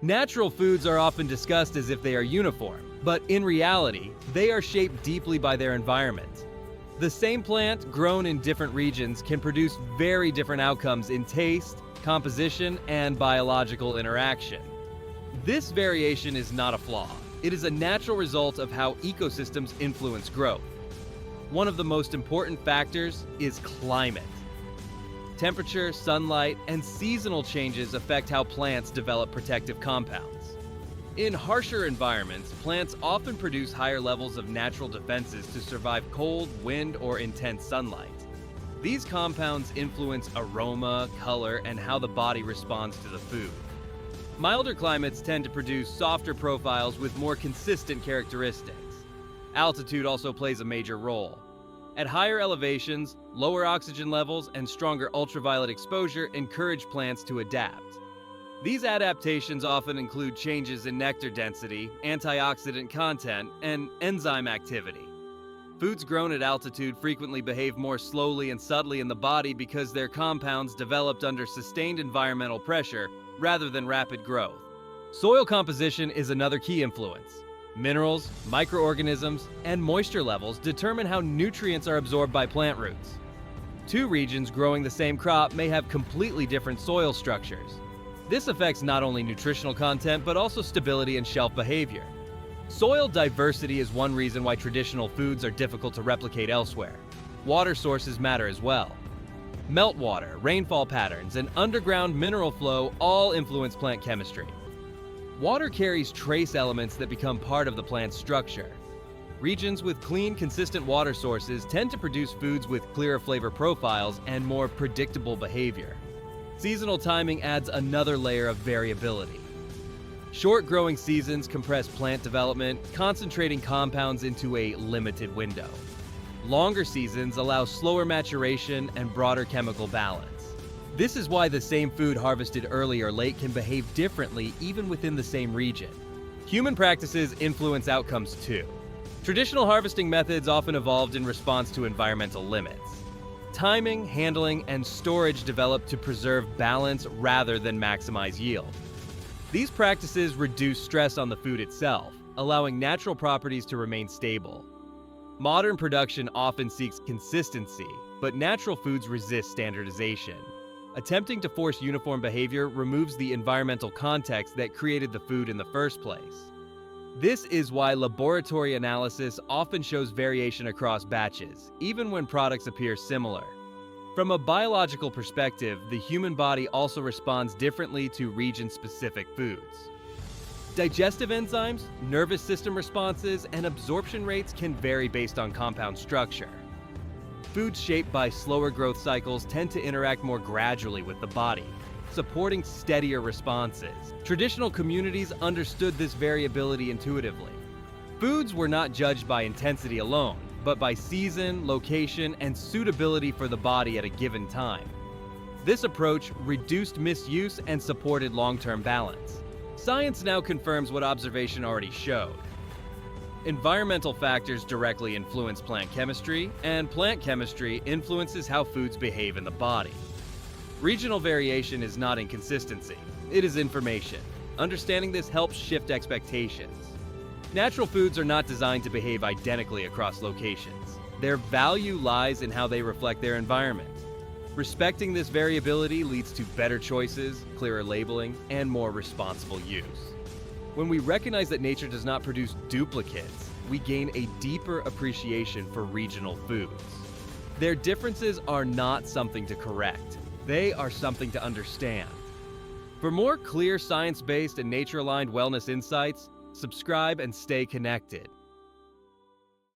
Natural foods are often discussed as if they are uniform, but in reality, they are shaped deeply by their environment. The same plant grown in different regions can produce very different outcomes in taste, composition, and biological interaction. This variation is not a flaw. It is a natural result of how ecosystems influence growth. One of the most important factors is climate. Temperature, sunlight, and seasonal changes affect how plants develop protective compounds. In harsher environments, plants often produce higher levels of natural defenses to survive cold, wind, or intense sunlight. These compounds influence aroma, color, and how the body responds to the food. Milder climates tend to produce softer profiles with more consistent characteristics. Altitude also plays a major role. At higher elevations, lower oxygen levels and stronger ultraviolet exposure encourage plants to adapt. These adaptations often include changes in nectar density, antioxidant content, and enzyme activity. Foods grown at altitude frequently behave more slowly and subtly in the body because their compounds developed under sustained environmental pressure rather than rapid growth. Soil composition is another key influence. Minerals, microorganisms, and moisture levels determine how nutrients are absorbed by plant roots. Two regions growing the same crop may have completely different soil structures. This affects not only nutritional content, but also stability and shelf behavior. Soil diversity is one reason why traditional foods are difficult to replicate elsewhere. Water sources matter as well. Meltwater, rainfall patterns, and underground mineral flow all influence plant chemistry. Water carries trace elements that become part of the plant's structure. Regions with clean, consistent water sources tend to produce foods with clearer flavor profiles and more predictable behavior. Seasonal timing adds another layer of variability. Short growing seasons compress plant development, concentrating compounds into a limited window. Longer seasons allow slower maturation and broader chemical balance. This is why the same food harvested early or late can behave differently even within the same region. Human practices influence outcomes too. Traditional harvesting methods often evolved in response to environmental limits. Timing, handling, and storage developed to preserve balance rather than maximize yield. These practices reduce stress on the food itself, allowing natural properties to remain stable. Modern production often seeks consistency, but natural foods resist standardization. Attempting to force uniform behavior removes the environmental context that created the food in the first place. This is why laboratory analysis often shows variation across batches, even when products appear similar. From a biological perspective, the human body also responds differently to region-specific foods. Digestive enzymes, nervous system responses, and absorption rates can vary based on compound structure. Foods shaped by slower growth cycles tend to interact more gradually with the body, supporting steadier responses. Traditional communities understood this variability intuitively. Foods were not judged by intensity alone, but by season, location, and suitability for the body at a given time. This approach reduced misuse and supported long-term balance. Science now confirms what observation already showed. Environmental factors directly influence plant chemistry, and plant chemistry influences how foods behave in the body. Regional variation is not inconsistency, it is information. Understanding this helps shift expectations. Natural foods are not designed to behave identically across locations. Their value lies in how they reflect their environment. Respecting this variability leads to better choices, clearer labeling, and more responsible use. When we recognize that nature does not produce duplicates, we gain a deeper appreciation for regional foods. Their differences are not something to correct. They are something to understand. For more clear science-based and nature-aligned wellness insights, subscribe and stay connected.